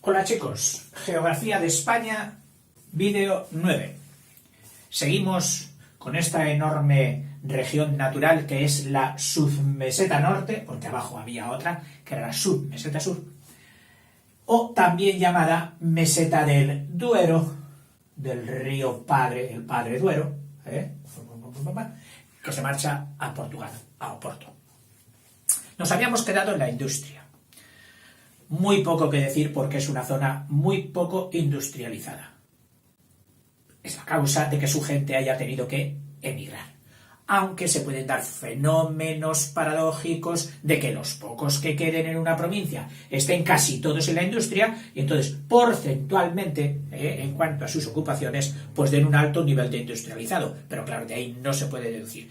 Hola chicos, Geografía de España, vídeo 9. Seguimos con esta enorme región natural que es la submeseta norte, porque abajo había otra, que era la submeseta sur, o también llamada meseta del Duero, del río Padre, el Padre Duero, que se marcha a Portugal, a Oporto. Nos habíamos quedado en la industria. Muy poco que decir porque es una zona muy poco industrializada. Es la causa de que su gente haya tenido que emigrar. Aunque se pueden dar fenómenos paradójicos de que los pocos que queden en una provincia estén casi todos en la industria y entonces porcentualmente, en cuanto a sus ocupaciones, pues den un alto nivel de industrializado. Pero claro, de ahí no se puede deducir.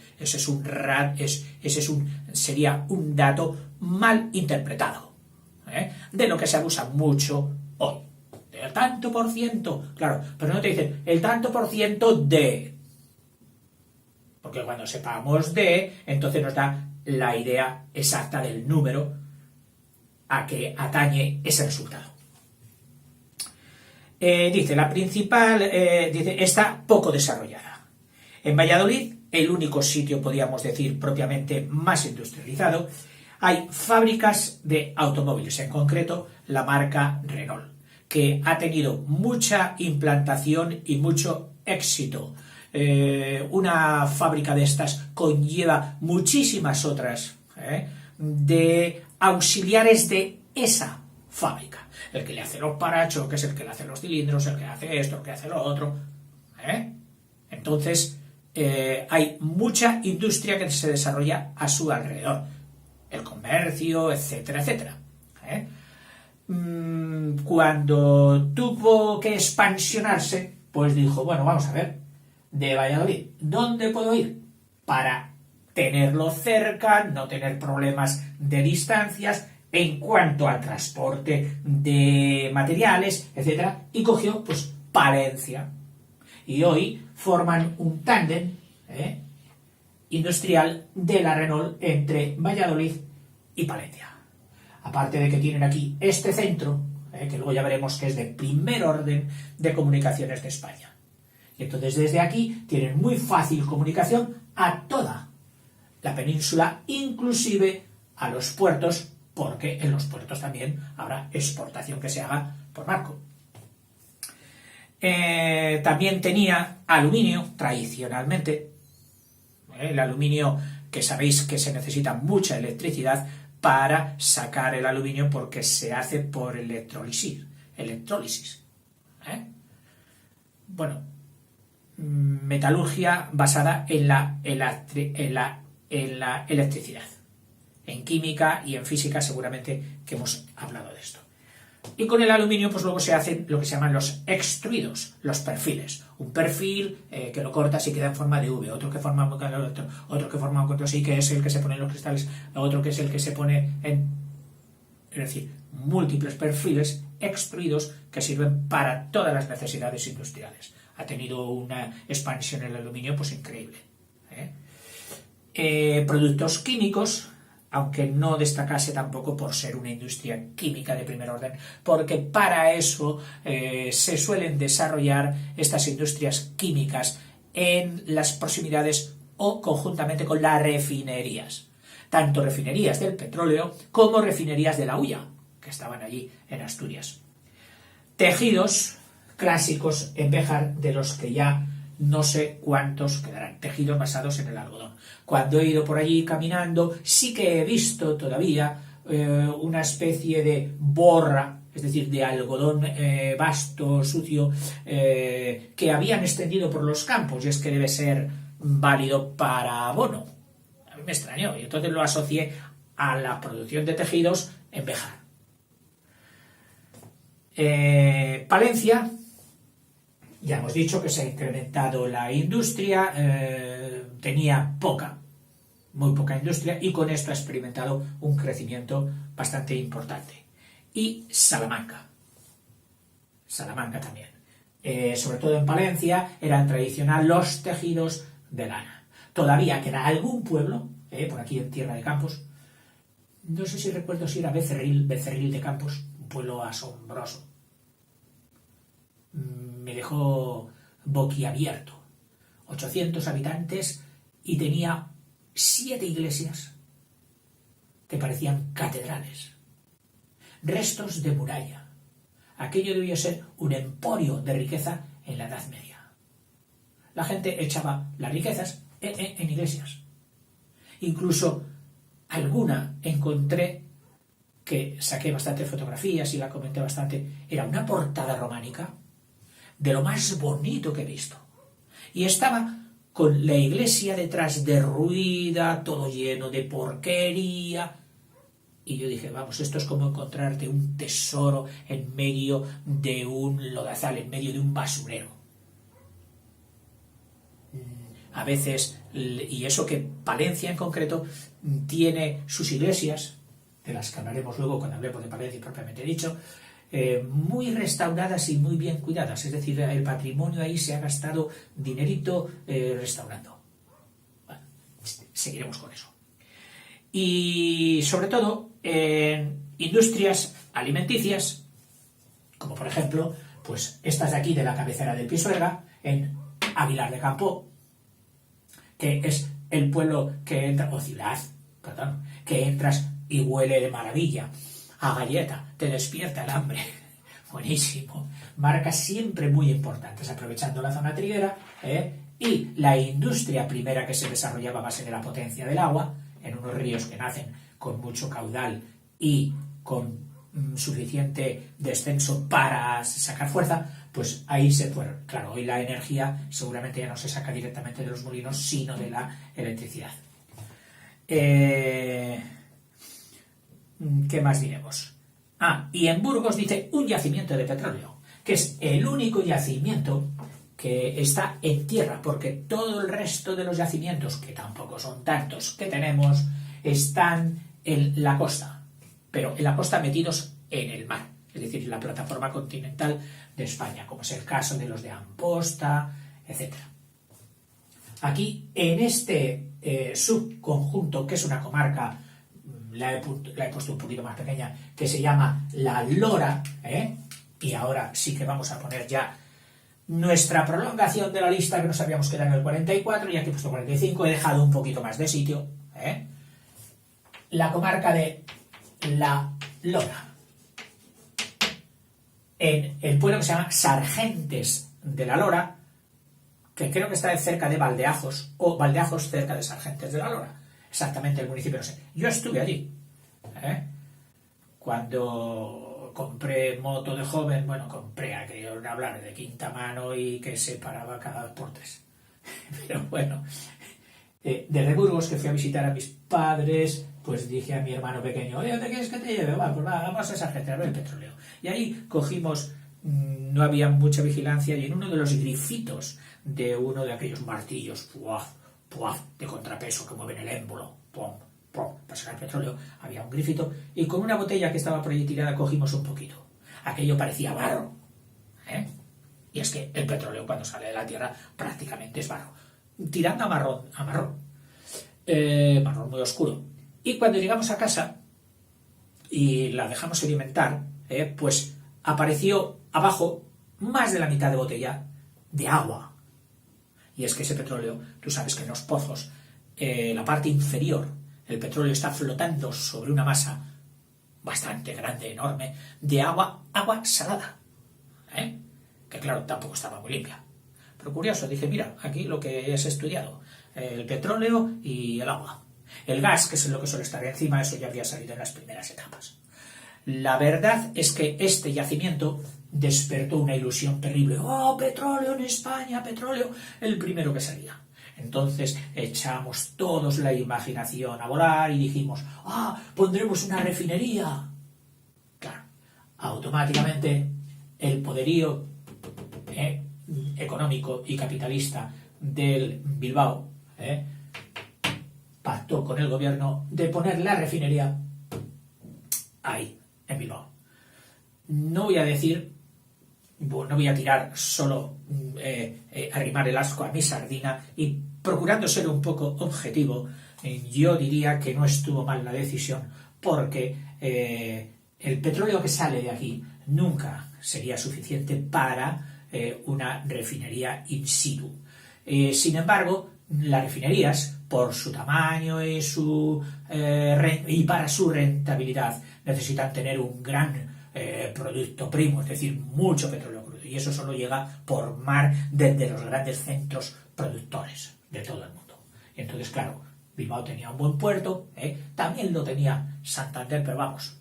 Sería un dato mal interpretado. De lo que se abusa mucho hoy. Del tanto por ciento, claro, pero no te dicen el tanto por ciento de. Porque cuando sepamos de, entonces nos da la idea exacta del número a que atañe ese resultado. Dice, la principal, está poco desarrollada. En Valladolid, el único sitio, podríamos decir, propiamente más industrializado, hay fábricas de automóviles, en concreto la marca Renault, que ha tenido mucha implantación y mucho éxito. Una fábrica de estas conlleva muchísimas otras de auxiliares de esa fábrica. El que le hace los parachoques, el que le hace los cilindros, el que hace esto, el que hace lo otro. Entonces, hay mucha industria que se desarrolla a su alrededor. El comercio, etcétera, etcétera. Cuando tuvo que expansionarse, pues dijo, bueno, vamos a ver, de Valladolid, ¿dónde puedo ir? Para tenerlo cerca, no tener problemas de distancias en cuanto al transporte de materiales, etcétera, y cogió, pues, Palencia. Y hoy forman un tándem, industrial de la Renault entre Valladolid y Palencia. Aparte de que tienen aquí este centro, que luego ya veremos que es de primer orden de comunicaciones de España. Y entonces desde aquí tienen muy fácil comunicación a toda la península, inclusive a los puertos, porque en los puertos también habrá exportación que se haga por barco. También tenía aluminio, tradicionalmente. El aluminio, que sabéis que se necesita mucha electricidad para sacar el aluminio porque se hace por electrólisis. Bueno, metalurgia basada en la electricidad. En química y en física seguramente que hemos hablado de esto. Y con el aluminio, pues luego se hacen lo que se llaman los extruidos, los perfiles. Un perfil que lo cortas y queda en forma de V, otro que forma otro que forma otro así, que es el que se pone en los cristales, otro que es el que se pone en... Es decir, múltiples perfiles extruidos que sirven para todas las necesidades industriales. Ha tenido una expansión el aluminio pues increíble. Productos químicos, aunque no destacase tampoco por ser una industria química de primer orden, porque para eso se suelen desarrollar estas industrias químicas en las proximidades o conjuntamente con las refinerías, tanto refinerías del petróleo como refinerías de la hulla, que estaban allí en Asturias. Tejidos clásicos en Béjar, de los que ya no sé cuántos quedarán, tejidos basados en el algodón. Cuando he ido por allí caminando, sí que he visto todavía una especie de borra, es decir, de algodón vasto, sucio, que habían extendido por los campos, y es que debe ser válido para abono. A mí me extrañó, y entonces lo asocié a la producción de tejidos en Béjar. Palencia, ya hemos dicho que se ha incrementado la industria, tenía muy poca industria, y con esto ha experimentado un crecimiento bastante importante. Y Salamanca también. Sobre todo en Palencia eran tradicional los tejidos de lana. Todavía queda algún pueblo, por aquí en Tierra de Campos, no sé si recuerdo si era Becerril de Campos, un pueblo asombroso, me dejó boquiabierto. 800 habitantes y tenía 7 iglesias que parecían catedrales. Restos de muralla. Aquello debió ser un emporio de riqueza en la Edad Media. La gente echaba las riquezas en iglesias. Incluso alguna encontré, que saqué bastantes fotografías y la comenté bastante, era una portada románica de lo más bonito que he visto. Y estaba con la iglesia detrás derruida, todo lleno de porquería. Y yo dije, vamos, esto es como encontrarte un tesoro en medio de un lodazal, en medio de un basurero. A veces, y eso que Palencia en concreto tiene sus iglesias, de las que hablaremos luego cuando hablemos de Palencia propiamente dicho, muy restauradas y muy bien cuidadas. Es decir, el patrimonio ahí se ha gastado dinerito restaurando. Bueno, seguiremos con eso. Y sobre todo en industrias alimenticias, como por ejemplo, pues estas de aquí de la cabecera del Pisuerga, en Aguilar de Campo, que es el pueblo que entra, o ciudad, perdón, que entras y huele de maravilla a galleta, te despierta el hambre. Buenísimo. Marcas siempre muy importantes, aprovechando la zona triguera, y la industria primera que se desarrollaba a base de la potencia del agua, en unos ríos que nacen con mucho caudal y con suficiente descenso para sacar fuerza, pues ahí se fueron. Claro, hoy la energía seguramente ya no se saca directamente de los molinos, sino de la electricidad. ¿Qué más diremos? Y en Burgos dice un yacimiento de petróleo, que es el único yacimiento que está en tierra, porque todo el resto de los yacimientos, que tampoco son tantos que tenemos, están en la costa, pero en la costa metidos en el mar, es decir, en la plataforma continental de España, como es el caso de los de Amposta, etc. Aquí, en este subconjunto, que es una comarca, la he puesto un poquito más pequeña, que se llama La Lora, y ahora sí que vamos a poner ya nuestra prolongación de la lista, que nos habíamos quedado en el 44, y aquí he puesto 45, he dejado un poquito más de sitio. La comarca de La Lora, en el pueblo que se llama Sargentes de la Lora, que creo que está cerca de Valdeajos, o Valdeajos cerca de Sargentes de la Lora, exactamente el municipio, no sé. Yo estuve allí, cuando compré moto de joven, bueno, compré aquello, hablar de quinta mano y que se paraba cada 2 por 3. Pero bueno, desde Burgos, que fui a visitar a mis padres, pues dije a mi hermano pequeño, oye, ¿dónde quieres que te lleve? Va, pues va, vamos a Sargentes a ver el petróleo. Y ahí cogimos, no había mucha vigilancia, y en uno de los grifitos de uno de aquellos martillos, de contrapeso que mueven el émbolo, para sacar petróleo, había un grifito, y con una botella que estaba por allí tirada cogimos un poquito. Aquello parecía barro, y es que el petróleo cuando sale de la tierra prácticamente es barro, tirando a marrón, marrón muy oscuro. Y cuando llegamos a casa y la dejamos sedimentar, pues apareció abajo más de la mitad de botella de agua. Y es que ese petróleo, tú sabes que en los pozos, la parte inferior, el petróleo está flotando sobre una masa bastante grande, enorme, de agua salada, que claro, tampoco estaba muy limpia. Pero curioso, dije, mira, aquí lo que has estudiado, el petróleo y el agua. El gas, que es lo que suele estar encima, eso ya había salido en las primeras etapas. La verdad es que este yacimiento despertó una ilusión terrible. ¡Oh, petróleo en España, petróleo! El primero que salía. Entonces echamos todos la imaginación a volar y dijimos, pondremos una refinería. Claro, automáticamente el poderío económico y capitalista del Bilbao pactó con el gobierno de poner la refinería ahí, en Bilbao. No voy a decir, no voy a tirar solo arrimar el asco a mi sardina, y procurando ser un poco objetivo, yo diría que no estuvo mal la decisión, porque el petróleo que sale de aquí nunca sería suficiente para una refinería in situ. Sin embargo, las refinerías, por su tamaño y para su rentabilidad, necesitan tener un gran producto primo, es decir, mucho petróleo crudo, y eso solo llega por mar desde los grandes centros productores de todo el mundo. Y entonces, claro, Bilbao tenía un buen puerto, también lo tenía Santander, pero vamos,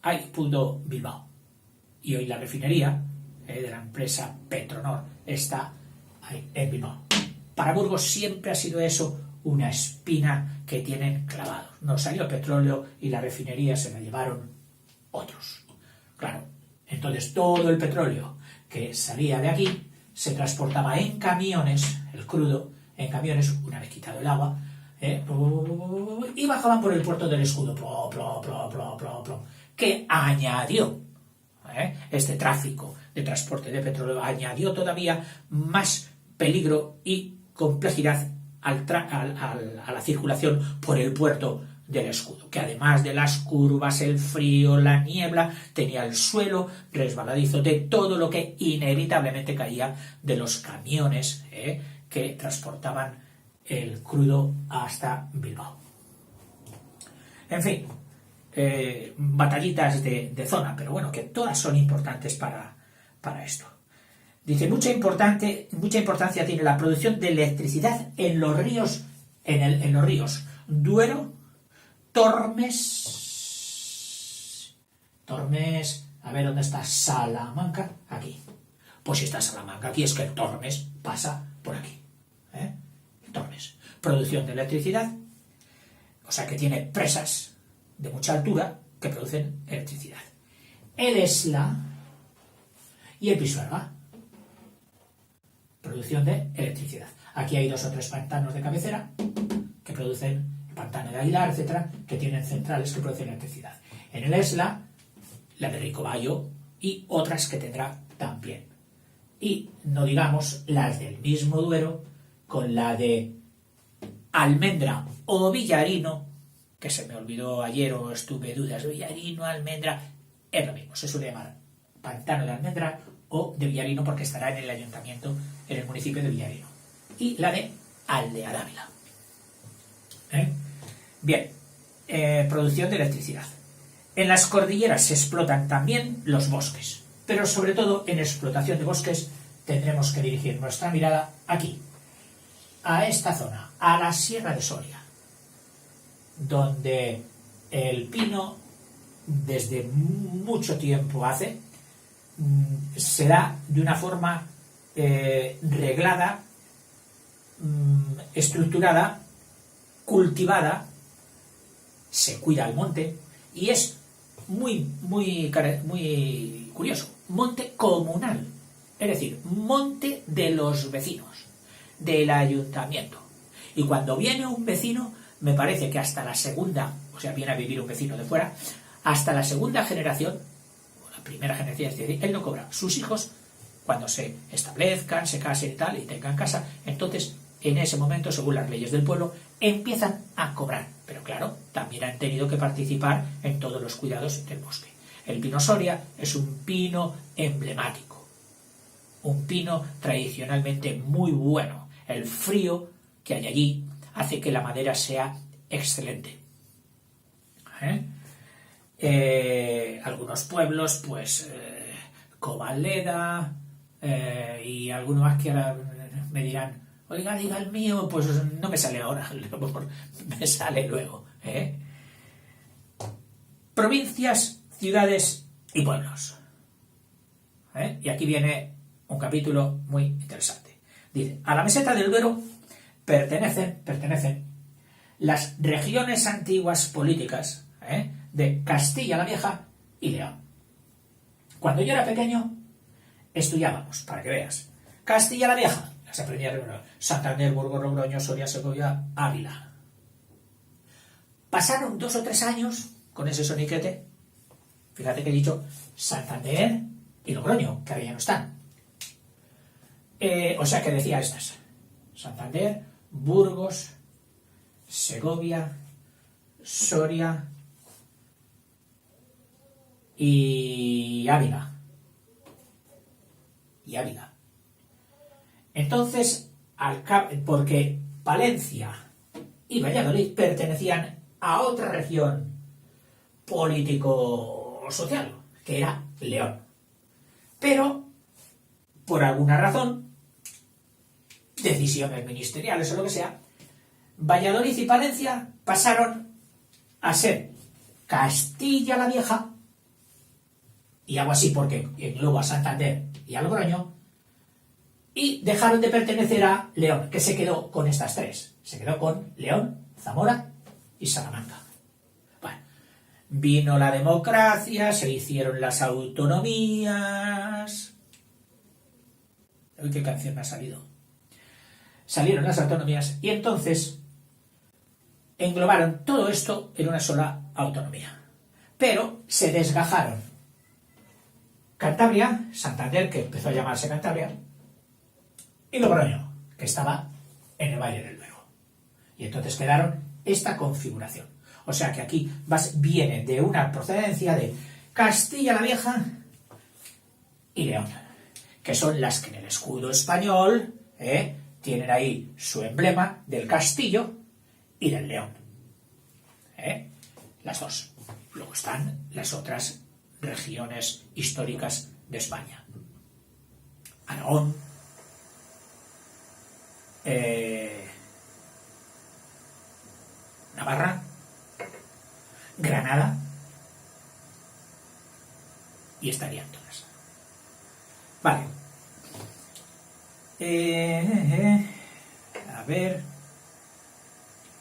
ahí pudo Bilbao. Y hoy la refinería de la empresa Petronor está ahí en Bilbao. Para Burgos siempre ha sido eso una espina que tienen clavados. No salió petróleo y la refinería se la llevaron otros. Claro, entonces todo el petróleo que salía de aquí se transportaba en camiones, el crudo, en camiones, una vez quitado el agua, y bajaban por el puerto del Escudo, que añadió este tráfico de transporte de petróleo, añadió todavía más peligro y complejidad a la circulación por el puerto del Escudo, que además de las curvas, el frío, la niebla, tenía el suelo resbaladizo de todo lo que inevitablemente caía de los camiones que transportaban el crudo hasta Bilbao. En fin, batallitas de zona, pero bueno, que todas son importantes para esto. Dice, mucha importancia tiene la producción de electricidad en los ríos, en los ríos Duero, Tormes, a ver dónde está Salamanca, aquí. Pues si está Salamanca aquí es que el Tormes pasa por aquí. Tormes. Producción de electricidad, o sea que tiene presas de mucha altura que producen electricidad. El Esla y el Pisuerga. Producción de electricidad. Aquí hay 2 o 3 pantanos de cabecera que producen, el pantano de Aguilar, etcétera, que tienen centrales que producen electricidad. En el Esla, la de Ricobayo y otras que tendrá también. Y no digamos las del mismo Duero con la de Almendra o Villarino, que se me olvidó ayer o estuve dudas, Villarino, Almendra, es lo mismo, se suele llamar pantano de Almendra o de Villarino porque estará en el ayuntamiento, en el municipio de Villarino. Y la de Aldea Dávila. Bien, producción de electricidad. En las cordilleras se explotan también los bosques, pero sobre todo en explotación de bosques tendremos que dirigir nuestra mirada aquí, a esta zona, a la Sierra de Soria, donde el pino desde mucho tiempo se da de una forma reglada, estructurada, cultivada, se cuida el monte y es muy curioso, monte comunal, es decir, monte de los vecinos, del ayuntamiento. Y cuando viene un vecino, me parece que hasta la segunda, o sea, viene a vivir un vecino de fuera, hasta la segunda generación, o la primera generación, es decir, él no cobra. Sus hijos, cuando se establezcan, se casen y tal, y tengan casa, entonces, en ese momento, según las leyes del pueblo, empiezan a cobrar. Pero claro, también han tenido que participar en todos los cuidados del bosque. El pino Soria es un pino emblemático, un pino tradicionalmente muy bueno. El frío que hay allí hace que la madera sea excelente. Algunos pueblos, pues Covaleda y algunos más que ahora me dirán, oiga, diga el mío, pues no me sale ahora, me sale luego. Provincias, ciudades y pueblos. Y aquí viene un capítulo muy interesante. Dice, a la meseta del Duero pertenecen las regiones antiguas políticas de Castilla la Vieja y León. Cuando yo era pequeño, estudiábamos, para que veas, Castilla la Vieja, las aprendía de Santander, Burgos, Logroño, Soria, Segovia, Ávila. Pasaron 2 o 3 años con ese soniquete, fíjate que he dicho Santander y Logroño, que ahora ya no están. O sea que decía estas: Santander, Burgos, Segovia, Soria y Ávila. Entonces, porque Palencia y Valladolid pertenecían a otra región político-social, que era León. Pero, por alguna razón, decisiones ministeriales o lo que sea, Valladolid y Palencia pasaron a ser Castilla la Vieja, y hago así porque engloba a Santander y a Logroño, y dejaron de pertenecer a León, que se quedó con estas tres. Se quedó con León, Zamora y Salamanca. Bueno, vino la democracia, se hicieron las autonomías. Uy, qué canción me ha salido. Salieron las autonomías y entonces englobaron todo esto en una sola autonomía. Pero se desgajaron Cantabria, Santander, que empezó a llamarse Cantabria, y Logroño, que estaba en el Valle del Duero. Y entonces quedaron esta configuración. O sea que aquí viene de una procedencia de Castilla la Vieja y León, que son las que en el escudo español tienen ahí su emblema del castillo y del león. Las dos. Luego están las otras regiones históricas de España. Aragón, Navarra, Granada, y estarían todas. Vale. A ver.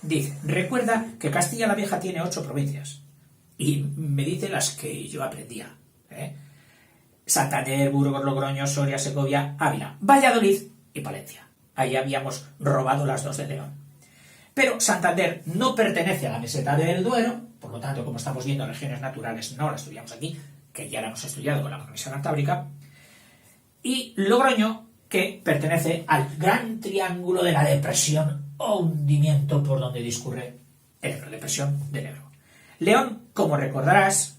Dice, recuerda que Castilla la Vieja tiene 8 provincias. Y me dice las que yo aprendía. Santander, Burgos, Logroño, Soria, Segovia, Ávila, Valladolid y Palencia. Ahí habíamos robado las 2 de León. Pero Santander no pertenece a la meseta del Duero, por lo tanto, como estamos viendo, regiones naturales no las estudiamos aquí, que ya la hemos estudiado con la Comisión Cantábrica. Y Logroño, que pertenece al gran triángulo de la depresión o hundimiento por donde discurre el Ebro, depresión del Ebro. León, como recordarás,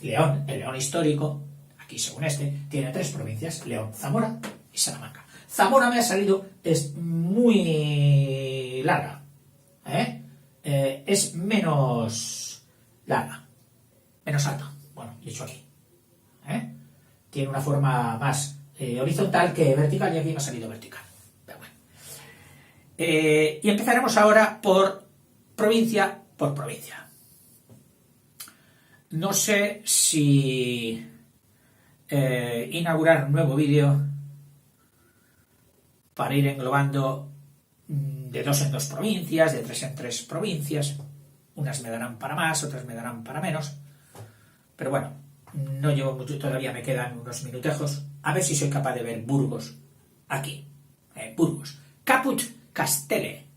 León, el León histórico, aquí según tiene 3 provincias, León, Zamora y Salamanca. Zamora me ha salido, es muy larga, es menos larga, menos alta, bueno, dicho aquí, tiene una forma más horizontal que vertical, y aquí me ha salido vertical. Pero bueno. Y empezaremos ahora por provincia por provincia. No sé si inaugurar un nuevo vídeo para ir englobando de 2 en 2 provincias, de 3 en 3 provincias. Unas me darán para más, otras me darán para menos. Pero bueno, no llevo mucho, todavía me quedan unos minutejos. A ver si soy capaz de ver Burgos aquí. Burgos. Caput Castelle.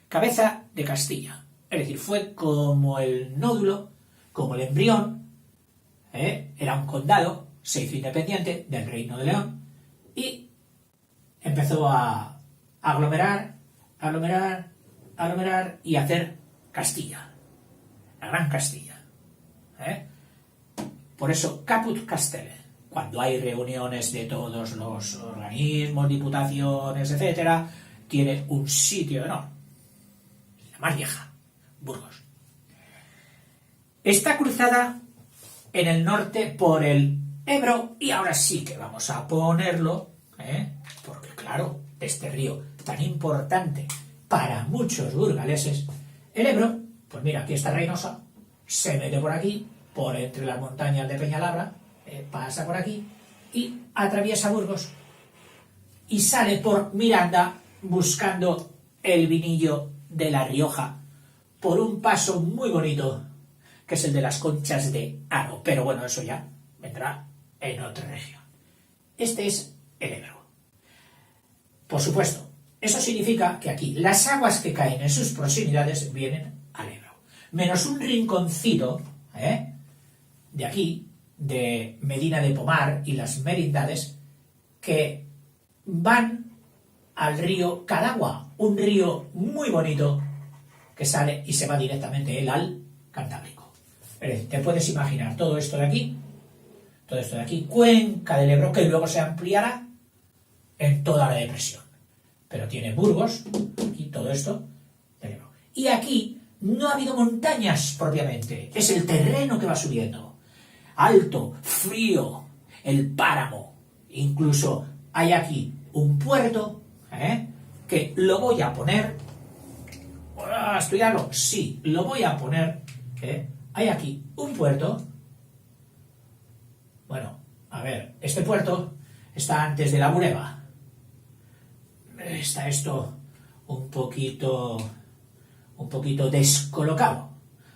Cabeza de Castilla. Es decir, fue como el nódulo, como el embrión. Era un condado, se hizo independiente del Reino de León y empezó a aglomerar y hacer Castilla. La Gran Castilla. Por eso, Caput Castelle. Cuando hay reuniones de todos los organismos, diputaciones, etcétera, tiene un sitio de honor. La más vieja, Burgos. Está cruzada en el norte por el Ebro, y ahora sí que vamos a ponerlo, porque claro, este río tan importante para muchos burgaleses, el Ebro, pues mira, aquí está Reynosa, se mete por aquí, por entre las montañas de Peñalabra, pasa por aquí y atraviesa Burgos y sale por Miranda buscando el vinillo de La Rioja por un paso muy bonito que es el de las Conchas de Haro, pero bueno, eso ya vendrá en otra región. Este es el Ebro. Por supuesto, eso significa que aquí las aguas que caen en sus proximidades vienen al Ebro, menos un rinconcito de aquí, de Medina de Pomar y las Merindades, que van al río Cadagua, un río muy bonito que sale y se va directamente él al Cantábrico. Es decir, te puedes imaginar todo esto de aquí, cuenca del Ebro, que luego se ampliará en toda la depresión. Pero tiene Burgos, y todo esto, del Ebro. Y aquí no ha habido montañas propiamente, es el terreno que va subiendo. Alto, frío, el páramo. Incluso hay aquí un puerto, que lo voy a poner. ¿A estudiarlo? Sí, lo voy a poner. Hay aquí un puerto. Bueno, a ver, este puerto está antes de la Bureba. Está esto un poquito descolocado,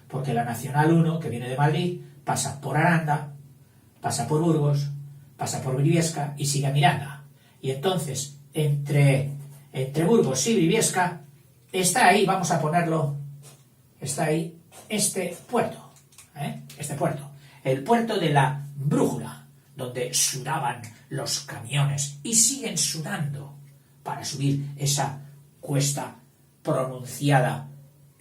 porque la Nacional 1, que viene de Madrid, pasa por Aranda, pasa por Burgos, pasa por Briviesca y sigue a Miranda. Y entonces, entre Burgos y Briviesca, está ahí, vamos a ponerlo, está ahí este puerto, el puerto de la Brújula, donde sudaban los camiones y siguen sudando para subir esa cuesta pronunciada,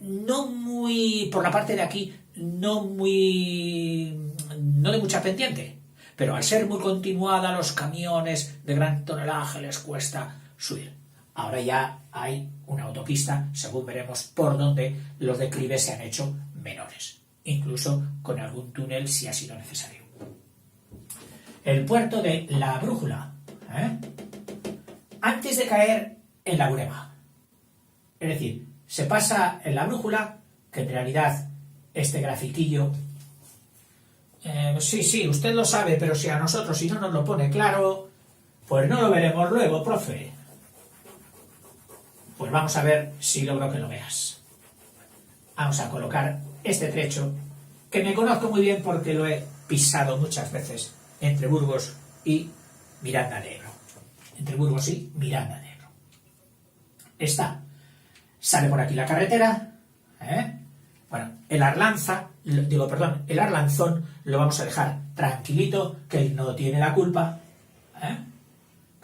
no muy, por la parte de aquí, no de mucha pendiente, pero al ser muy continuada los camiones de gran tonelaje les cuesta subir. Ahora ya hay una autopista, según veremos, por donde los declives se han hecho menores, incluso con algún túnel si ha sido necesario. El puerto de la Brújula, antes de caer en la Bureba. Es decir, se pasa en la Brújula, que en realidad este grafitillo... sí, usted lo sabe, pero si a nosotros, si no nos lo pone claro, pues no lo veremos luego, profe. Pues vamos a ver si logro que lo veas. Vamos a colocar este trecho, que me conozco muy bien porque lo he pisado muchas veces entre Burgos y Miranda de Ebro. Entre Burgos y Miranda de Ebro. Sale por aquí la carretera, Bueno, el Arlanzón lo vamos a dejar tranquilito, que él no tiene la culpa,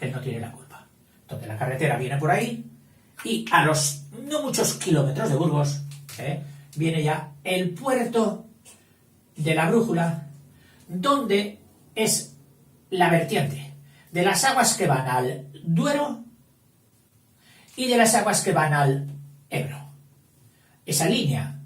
Entonces la carretera viene por ahí, y a los no muchos kilómetros de Burgos, viene ya el puerto de la Brújula, donde es la vertiente de las aguas que van al Duero y de las aguas que van al Ebro. Esa línea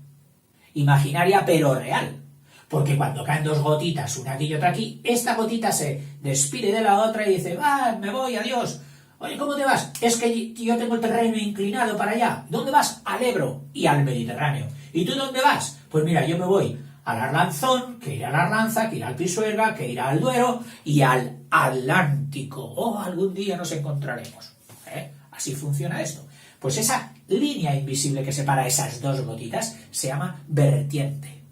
imaginaria pero real, porque cuando caen dos gotitas, una aquí y otra aquí, esta gotita se despide de la otra y dice, me voy, adiós. Oye, ¿cómo te vas? Es que yo tengo el terreno inclinado para allá. ¿Dónde vas? Al Ebro y al Mediterráneo. ¿Y tú dónde vas? Pues mira, yo me voy al Arlanzón, que irá a la Arlanza, que irá al Pisuerga, que irá al Duero y al Atlántico. Algún día nos encontraremos. Así funciona esto. Pues esa línea invisible que separa esas dos gotitas se llama vertiente,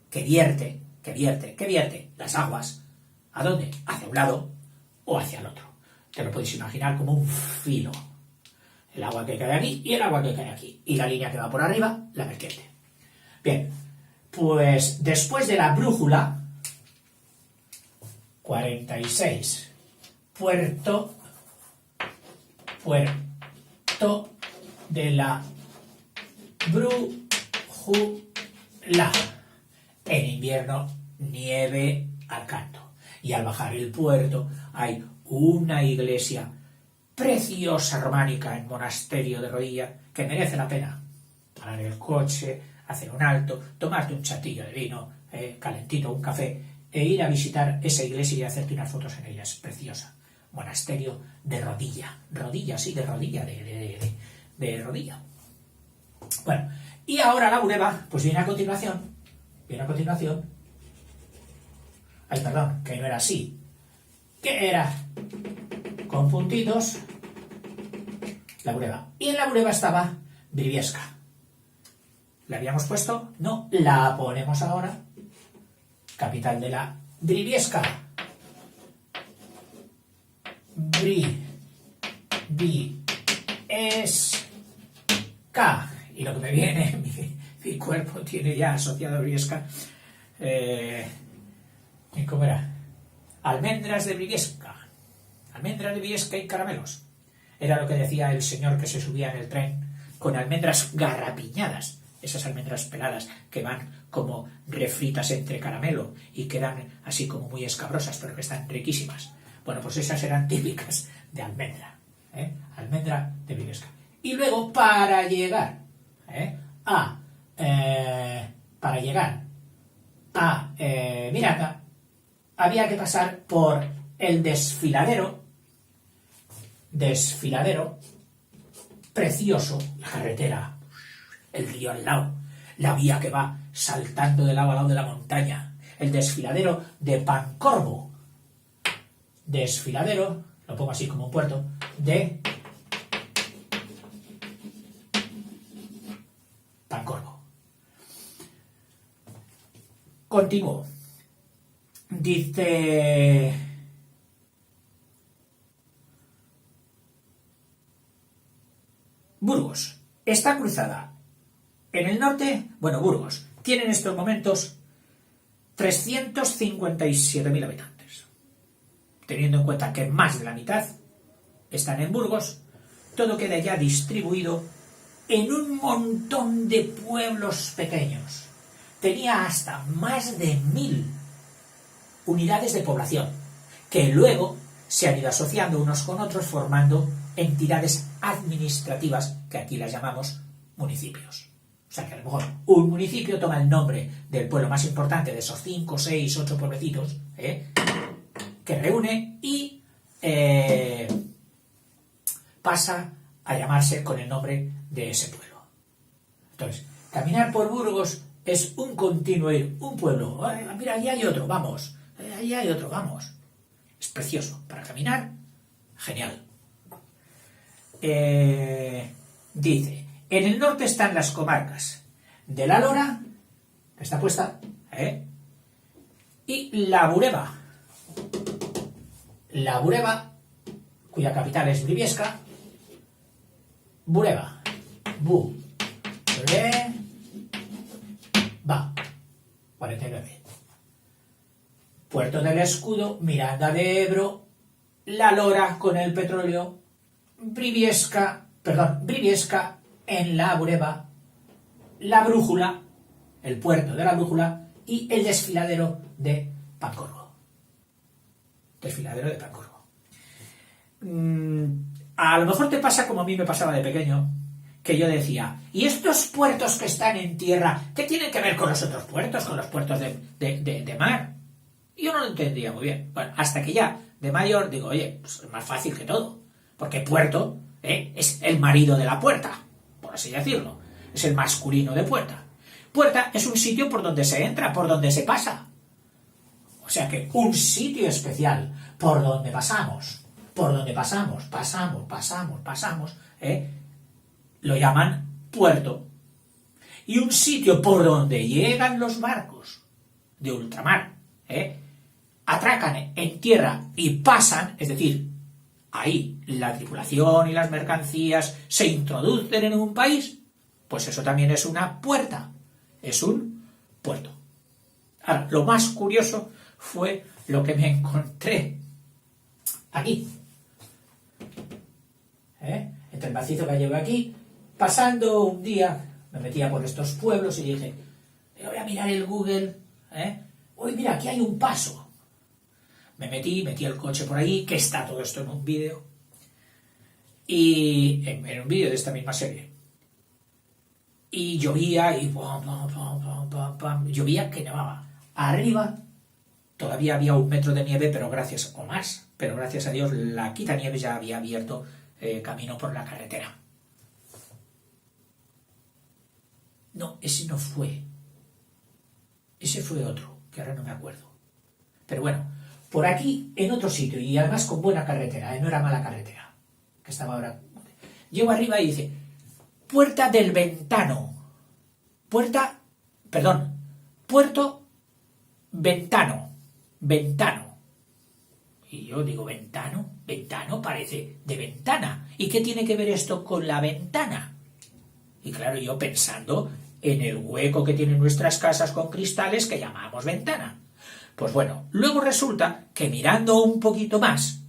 que vierte las aguas. ¿A dónde? Hacia un lado o hacia el otro. Te lo puedes imaginar como un filo. El agua que cae aquí y el agua que cae aquí. Y la línea que va por arriba, la vertiente. Bien, pues después de la Brújula, 46, puerto de la Brújula. En invierno, nieve al canto. Y al bajar el puerto hay una iglesia preciosa románica en Monasterio de Rodilla que merece la pena parar el coche, hacer un alto, tomarte un chatillo de vino calentito, un café, e ir a visitar esa iglesia y hacerte unas fotos en ella. Es preciosa. Monasterio de Rodilla. Rodilla, sí, de rodilla, de rodilla. Bueno, y ahora la Bureba, pues viene a continuación. Ay, perdón, que no era así. Que era con puntitos la Bureba. Y en la Bureba estaba Briviesca. ¿La habíamos puesto? No, la ponemos ahora. Capital de la Briviesca. Briviesca. Y lo que me viene, mi cuerpo tiene ya asociado a Briviesca. ¿Cómo era? Almendras de Briviesca. Almendras de Briviesca y caramelos. Era lo que decía el señor que se subía en el tren con almendras garrapiñadas. Esas almendras peladas que van como refritas entre caramelo y quedan así como muy escabrosas, pero que están riquísimas. Bueno, pues esas eran típicas de almendra. Almendra de Briviesca. Y luego, para llegar a Miranda, había que pasar por el desfiladero precioso, la carretera, el río al lado, la vía que va saltando de lado a lado de la montaña, el desfiladero de Pancorbo, desfiladero, lo pongo así como un puerto, de Pancorbo. Continúo. Dice... Burgos está cruzada en el norte. Bueno, Burgos tiene en estos momentos 357.000 habitantes. Teniendo en cuenta que más de la mitad están en Burgos, todo queda ya distribuido en un montón de pueblos pequeños. Tenía hasta más de 1.000 unidades de población, que luego se han ido asociando unos con otros, formando entidades administrativas, que aquí las llamamos municipios. O sea que a lo mejor un municipio toma el nombre del pueblo más importante de esos 5, 6, 8 pueblecitos, que reúne y pasa a llamarse con el nombre de ese pueblo. Entonces, caminar por Burgos es un continuo ir, un pueblo, mira, ahí hay otro, vamos, ahí hay otro, vamos. Es precioso, para caminar, genial. Dice, en el norte están las comarcas de La Lora, que está puesta, y La Bureba, cuya capital es Briviesca. Bureba, Va, 49. Puerto del Escudo, Miranda de Ebro, La Lora con el petróleo, Briviesca en La Bureba, La Brújula, el puerto de La Brújula y el desfiladero de Pancorbo. A lo mejor te pasa como a mí me pasaba de pequeño, que yo decía, ¿y estos puertos que están en tierra, qué tienen que ver con los otros puertos, con los puertos de mar? Yo no lo entendía muy bien. Bueno, hasta que ya de mayor digo, oye, pues es más fácil que todo, porque puerto es el marido de la puerta, por así decirlo, es el masculino de puerta. Puerta es un sitio por donde se entra, por donde se pasa. O sea que un sitio especial por donde pasamos, lo llaman puerto. Y un sitio por donde llegan los barcos de ultramar, atracan en tierra y pasan, es decir, ahí la tripulación y las mercancías se introducen en un país, pues eso también es una puerta, es un puerto. Ahora, lo más curioso fue lo que me encontré aquí, entre el macizo que llevo aquí, pasando un día, me metía por estos pueblos y dije, voy a mirar el Google, uy, mira, aquí hay un paso. Me metí el coche por ahí, que está todo esto en un vídeo, y en un vídeo de esta misma serie. Y llovía, y llovía que nevaba. Arriba todavía había 1 metro de nieve, pero gracias a Dios, la quitanieves ya había abierto camino por la carretera. No, ese no fue. Ese fue otro, que ahora no me acuerdo. Pero bueno, por aquí, en otro sitio, y además con buena carretera, no era mala carretera, que estaba ahora. Llego arriba y dice, Puerto Ventano. Y yo digo, ¿ventano? Parece de ventana. ¿Y qué tiene que ver esto con la ventana? Y claro, yo pensando en el hueco que tienen nuestras casas con cristales que llamamos ventana. Pues bueno, luego resulta que mirando un poquito más,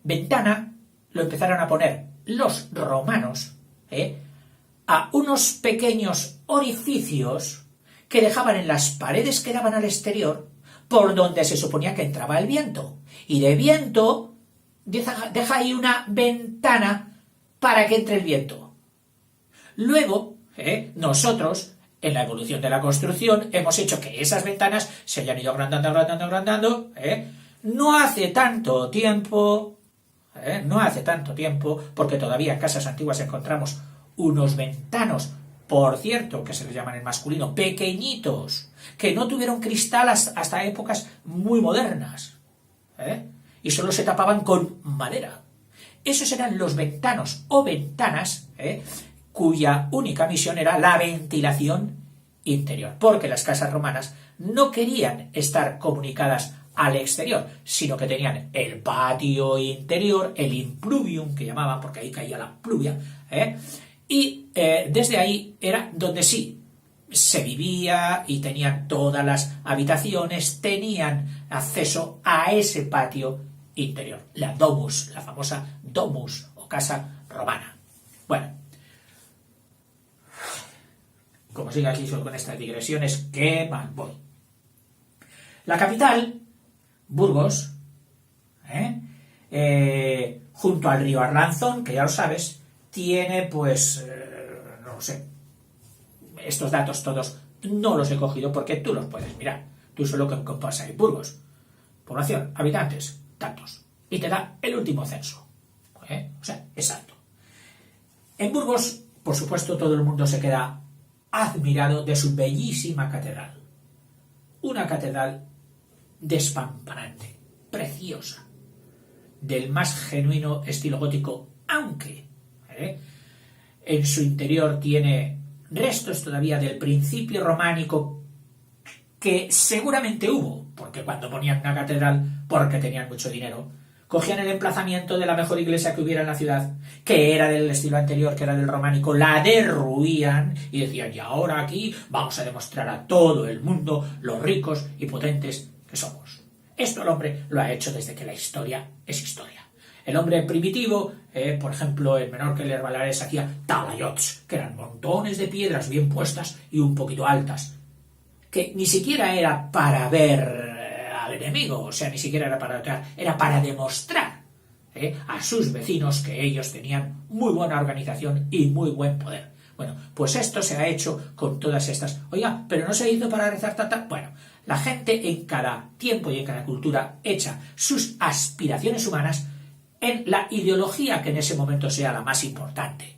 ventana lo empezaron a poner los romanos, a unos pequeños orificios que dejaban en las paredes que daban al exterior, por donde se suponía que entraba el viento. Y de viento deja ahí una ventana para que entre el viento. Luego, nosotros, en la evolución de la construcción, hemos hecho que esas ventanas se hayan ido agrandando. No hace tanto tiempo, porque todavía en casas antiguas encontramos unos ventanos, por cierto, que se les llaman en masculino, pequeñitos, que no tuvieron cristal hasta épocas muy modernas, y solo se tapaban con madera. Esos eran los ventanos o ventanas, cuya única misión era la ventilación interior, porque las casas romanas no querían estar comunicadas al exterior, sino que tenían el patio interior, el impluvium que llamaban, porque ahí caía la pluvia, y desde ahí era donde sí se vivía y tenían todas las habitaciones, tenían acceso a ese patio interior, la domus, la famosa domus o casa romana. Bueno, como siga aquí con estas digresiones, qué mal voy. La capital, Burgos, junto al río Arlanzón, que ya lo sabes, tiene pues, no lo sé, estos datos todos no los he cogido porque tú los puedes mirar. Tú solo que compas ahí, Burgos, población, habitantes, datos, y te da el último censo, o sea, exacto. En Burgos, por supuesto, todo el mundo se queda admirado de su bellísima catedral. Una catedral despampanante, preciosa, del más genuino estilo gótico, aunque en su interior tiene restos todavía del principio románico que seguramente hubo, porque cuando ponían una catedral, porque tenían mucho dinero, cogían el emplazamiento de la mejor iglesia que hubiera en la ciudad, que era del estilo anterior, que era del románico, la derruían y decían, y ahora aquí vamos a demostrar a todo el mundo lo ricos y potentes que somos. Esto el hombre lo ha hecho desde que la historia es historia. El hombre primitivo, por ejemplo, el menor que leer Baleares hacía talayots, que eran montones de piedras bien puestas y un poquito altas, que ni siquiera era para ver al enemigo, o sea, ni siquiera era para atacar, era para demostrar a sus vecinos que ellos tenían muy buena organización y muy buen poder. Bueno, pues esto se ha hecho con todas estas. Oiga, pero no se hizo para rezar tanta. Bueno, la gente en cada tiempo y en cada cultura echa sus aspiraciones humanas en la ideología que en ese momento sea la más importante.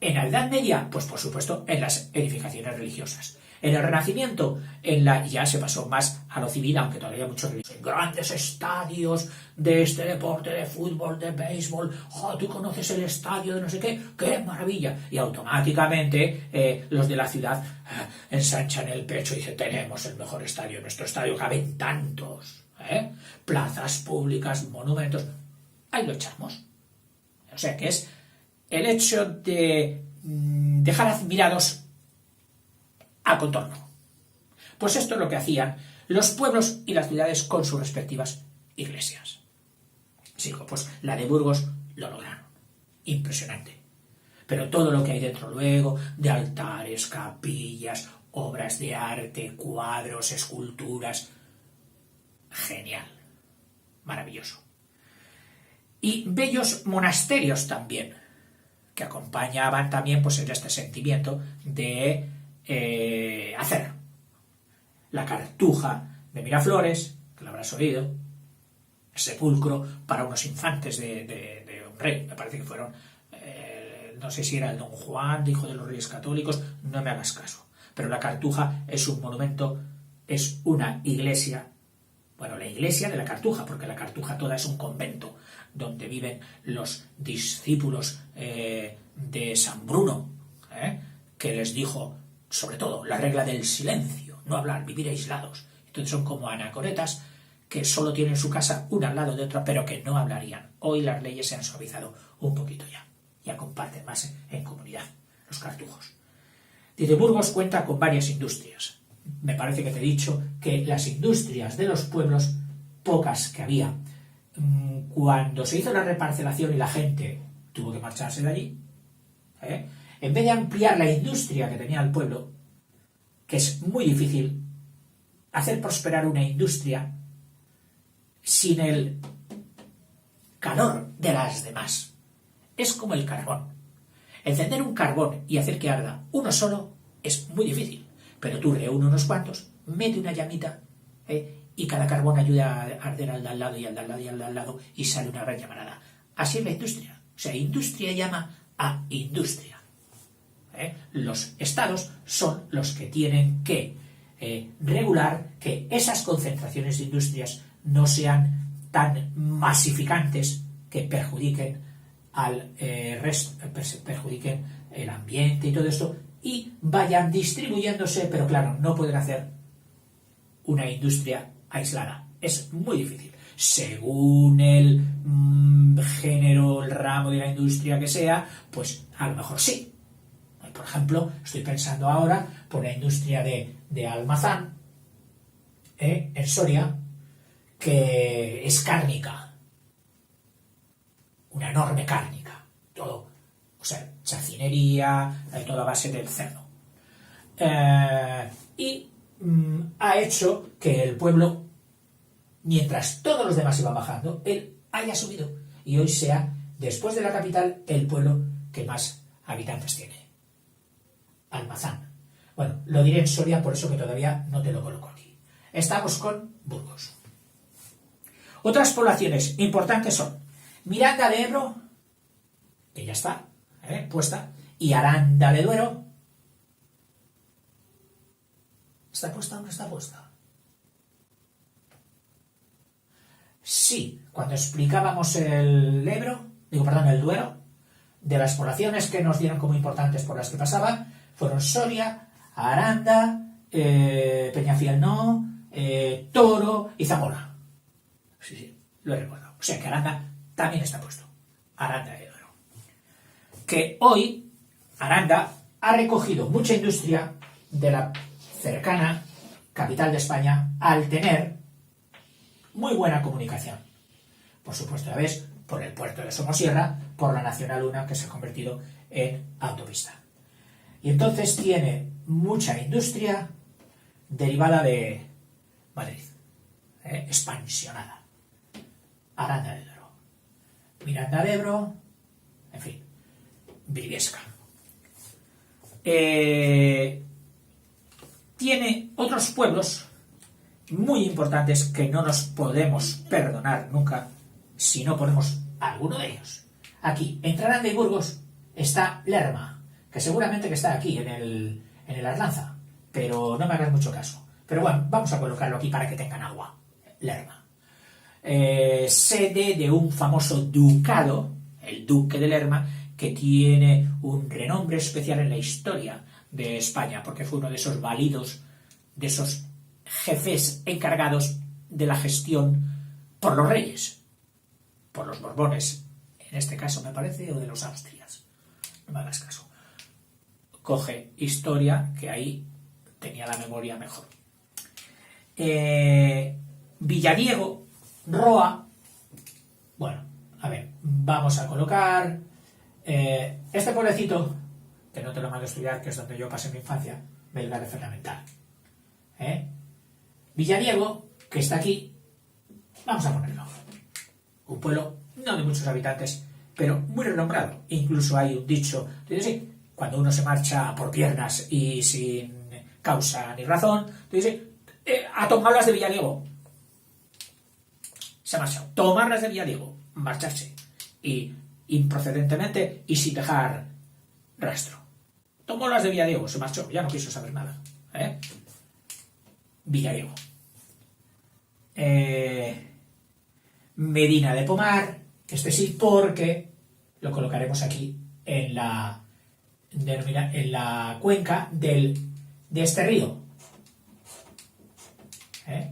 En la Edad Media, pues por supuesto, en las edificaciones religiosas. En el Renacimiento, ya se pasó más a lo civil, aunque todavía muchos religiosos. Grandes estadios de este deporte, de fútbol, de béisbol. ¡Oh, tú conoces el estadio de no sé qué! ¡Qué maravilla! Y automáticamente los de la ciudad ensanchan el pecho y dicen, tenemos el mejor estadio. En nuestro estadio caben tantos. Plazas públicas, monumentos. Ahí lo echamos. O sea que es el hecho de dejar admirados al contorno. Pues esto es lo que hacían los pueblos y las ciudades con sus respectivas iglesias. Sigo, pues la de Burgos lo lograron. Impresionante. Pero todo lo que hay dentro luego, de altares, capillas, obras de arte, cuadros, esculturas, genial. Maravilloso. Y bellos monasterios también, que acompañaban también pues en este sentimiento de hacer. La Cartuja de Miraflores, que lo habrás oído, sepulcro para unos infantes de un rey, me parece que fueron, no sé si era el Don Juan, hijo de los Reyes Católicos, no me hagas caso, pero la Cartuja es un monumento, es una iglesia, bueno, la iglesia de la Cartuja, porque la Cartuja toda es un convento, donde viven los discípulos de San Bruno, que les dijo, sobre todo, la regla del silencio, no hablar, vivir aislados. Entonces son como anacoretas que solo tienen su casa una al lado de otra, pero que no hablarían. Hoy las leyes se han suavizado un poquito ya comparten más en comunidad, los cartujos. Dice, Burgos cuenta con varias industrias. Me parece que te he dicho que las industrias de los pueblos, pocas que había, cuando se hizo la reparcelación y la gente tuvo que marcharse de allí, en vez de ampliar la industria que tenía el pueblo, que es muy difícil hacer prosperar una industria sin el calor de las demás. Es como el carbón. Encender un carbón y hacer que arda uno solo es muy difícil, pero tú reúne unos cuantos, mete una llamita, y cada carbón ayuda a arder al de al lado y al de al lado y al de al lado y sale una gran llamarada. Así es la industria. O sea, industria llama a industria. Los estados son los que tienen que regular que esas concentraciones de industrias no sean tan masificantes que perjudiquen al resto, perjudiquen el ambiente y todo esto, y vayan distribuyéndose, pero claro, no pueden hacer una industria aislada. Es muy difícil. Según el género, el ramo de la industria que sea, pues a lo mejor sí. Por ejemplo, estoy pensando ahora por la industria de Almazán, en Soria, que es cárnica, una enorme cárnica, todo, o sea, chacinería, toda base del cerdo. Y ha hecho que el pueblo, mientras todos los demás iban bajando, él haya subido y hoy sea, después de la capital, el pueblo que más habitantes tiene. Almazán. Bueno, lo diré en Soria, por eso que todavía no te lo coloco aquí. Estamos con Burgos. Otras poblaciones importantes son Miranda de Ebro, que ya está puesta, y Aranda de Duero. ¿Está puesta o no está puesta? Sí, cuando explicábamos el Duero, de las poblaciones que nos dieron como importantes por las que pasaban, fueron Soria, Aranda, Peñafiel Toro y Zamora. Sí, lo recuerdo. O sea que Aranda también está puesto. Aranda de Duero. Que hoy Aranda ha recogido mucha industria de la cercana capital de España al tener muy buena comunicación. Por supuesto, ya ves, por el puerto de Somosierra, por la Nacional 1 que se ha convertido en autopista. Y entonces tiene mucha industria derivada de Madrid, expansionada. Aranda de Duero, Miranda de Ebro, en fin, Briviesca. Tiene otros pueblos muy importantes que no nos podemos perdonar nunca si no ponemos alguno de ellos. Aquí, entre Aranda y Burgos, está Lerma, que seguramente que está aquí en el Arlanza, pero no me hagas mucho caso. Pero bueno, vamos a colocarlo aquí para que tengan agua. Lerma. Sede de un famoso ducado, el duque de Lerma, que tiene un renombre especial en la historia de España, porque fue uno de esos válidos, de esos jefes encargados de la gestión por los reyes, por los Borbones, en este caso me parece, o de los Austrias. No me hagas caso. Coge historia, que ahí tenía la memoria mejor. Villadiego, Roa. Bueno, a ver, vamos a colocar este pueblecito, que no te lo mando a estudiar, que es donde yo pasé mi infancia, Melgar de Ferramental. Villadiego, que está aquí, vamos a ponerlo. Un pueblo no de muchos habitantes, pero muy renombrado. Incluso hay un dicho, dice, cuando uno se marcha por piernas y sin causa ni razón, dice, a tomarlas de Villadiego. Se ha marchado. Tomarlas de Villadiego, marcharse. Y improcedentemente y sin dejar rastro. Tomó las de Villadiego, se marchó, ya no quiso saber nada. Villadiego. Medina de Pomar, este sí, porque lo colocaremos aquí en la cuenca de este río.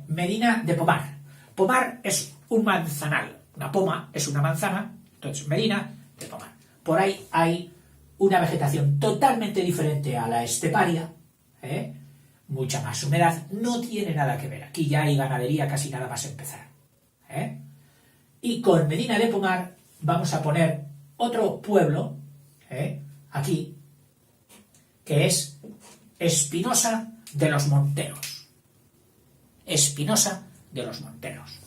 Medina de Pomar. Pomar es un manzanal. Una poma es una manzana, entonces Medina de Pomar. Por ahí hay una vegetación totalmente diferente a la esteparia, mucha más humedad, no tiene nada que ver. Aquí ya hay ganadería casi nada más empezar. Y con Medina de Pomar vamos a poner otro pueblo, aquí, que es Espinosa de los Monteros. Espinosa de los Monteros,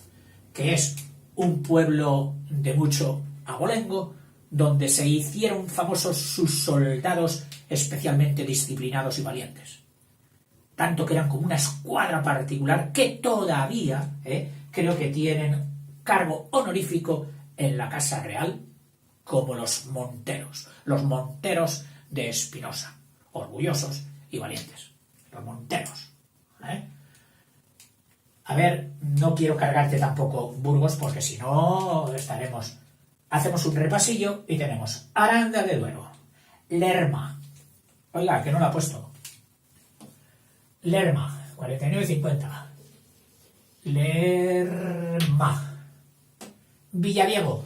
que es un pueblo de mucho abolengo, donde se hicieron famosos sus soldados especialmente disciplinados y valientes. Tanto que eran como una escuadra particular que todavía creo que tienen cargo honorífico en la Casa Real, como los monteros de Espinosa, orgullosos y valientes. Los monteros. A ver, no quiero cargarte tampoco Burgos, porque si no estaremos... Hacemos un repasillo y tenemos Aranda de Duero, Lerma. Oiga, que no lo ha puesto. Lerma, 49,50. Lerma. Villadiego,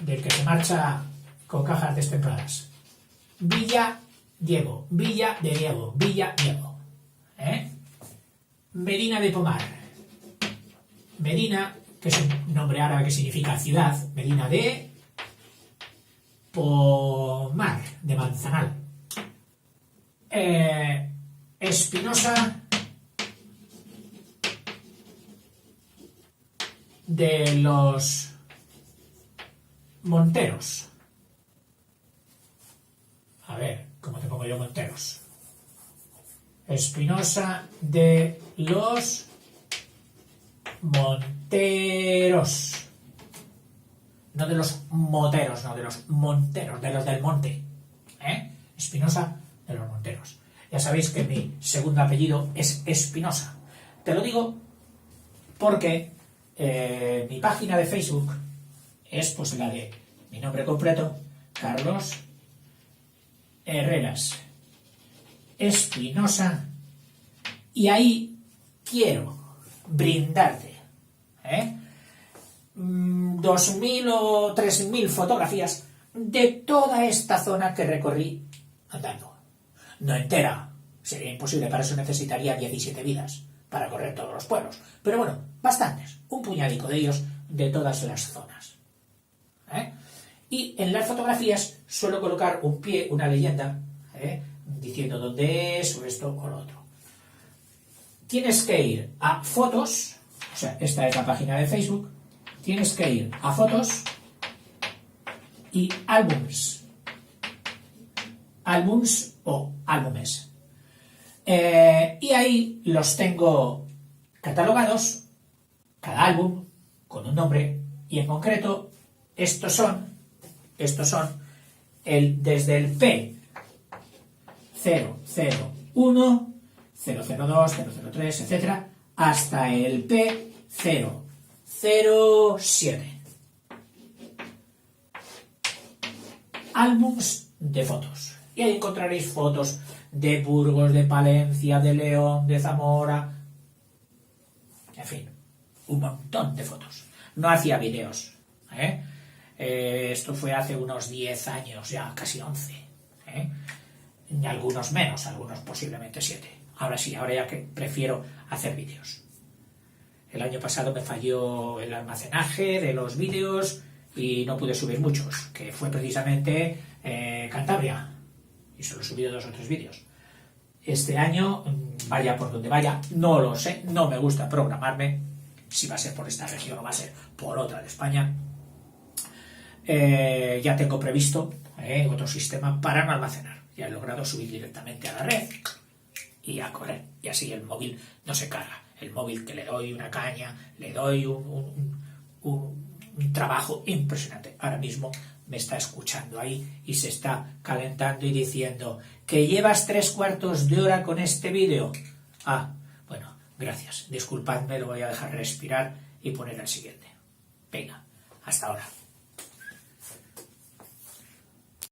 del que se marcha con cajas destempladas. Villadiego, Villa de Diego, Villadiego. Medina de Pomar. Medina, que es un nombre árabe que significa ciudad. Medina de Pomar, de Manzanal. Espinosa de los Monteros. A ver, ¿cómo te pongo yo Monteros? Espinosa de los Monteros. No de los moteros, no, de los monteros, de los del monte. Espinosa de los Monteros. Ya sabéis que mi segundo apellido es Espinosa. Te lo digo porque mi página de Facebook es pues la de mi nombre completo, Carlos Herreras Espinosa, y ahí quiero brindarte 2.000 o 3.000 fotografías de toda esta zona que recorrí andando. No entera, sería imposible, para eso necesitaría 17 vidas para correr todos los pueblos, pero bueno, bastantes, un puñadico de ellos de todas las zonas. Y en las fotografías suelo colocar un pie, una leyenda, diciendo dónde es, o esto o lo otro. Tienes que ir a fotos, o sea, esta es la página de Facebook, tienes que ir a fotos y álbums. Álbums o álbumes. Y ahí los tengo catalogados, cada álbum con un nombre, y en concreto estos son desde el P001, 002, 003, etc., hasta el P007. Álbums de fotos. Y ahí encontraréis fotos de Burgos, de Palencia, de León, de Zamora, en fin, un montón de fotos. No hacía vídeos, esto fue hace unos 10 años, ya casi 11, y algunos menos, algunos posiblemente 7. Ahora sí, ahora ya que prefiero hacer vídeos. El año pasado me falló el almacenaje de los vídeos y no pude subir muchos, que fue precisamente Cantabria, y solo he subido 2 o 3 vídeos. Este año, vaya por donde vaya, no lo sé, no me gusta programarme, si va a ser por esta región o va a ser por otra de España. Ya tengo previsto otro sistema para no almacenar. Ya he logrado subir directamente a la red y a correr, y así el móvil no se carga. El móvil, que le doy una caña, le doy un trabajo impresionante. Ahora mismo me está escuchando ahí y se está calentando y diciendo que llevas 3/4 de hora con este vídeo. Bueno, gracias. Disculpadme, lo voy a dejar respirar y poner el siguiente. Venga, hasta ahora.